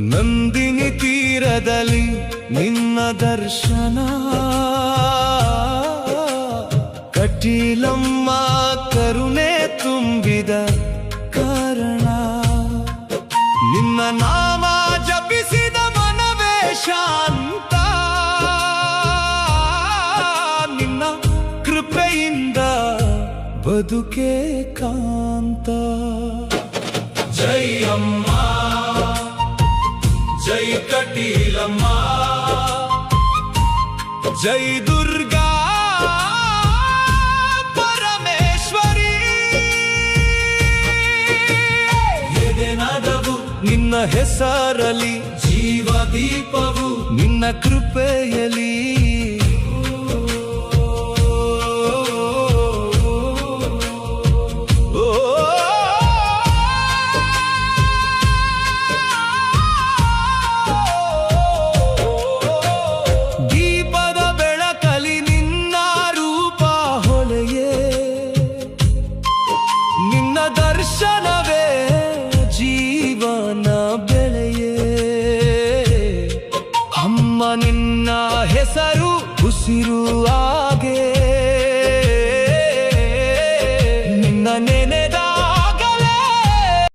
ನಂದಿನಿ ತೀರದಲ್ಲಿ ನಿನ್ನ ದರ್ಶನ, ಕಟೀಲಮ್ಮ ಕರುಣೆ ತುಂಬಿದ ಕಾರಣ, ನಿನ್ನ ನಾಮ ಜಪಿಸಿದ ಮನವೇ ಶಾಂತ, ನಿನ್ನ ಕೃಪೆಯಿಂದ ಬದುಕೆ ಕಾಂತ. ಜೈ ಅಮ್ಮ, ಜೈ ಕಟೀಲಮ್ಮ, ಜೈ ದುರ್ಗಾ ಪರಮೇಶ್ವರಿ. ಎದೆನಾದವು ನಿನ್ನ ಹೆಸರಲಿ, ಜೀವ ದೀಪವು ನಿನ್ನ ಕೃಪೆಯಲಿ. ದರ್ಶನವೇ ಜೀವನ ಬೆಳೆಯೇ. ಅಮ್ಮ ನಿನ್ನ ಹೆಸರು ಉಸಿರು ಆಗೆ.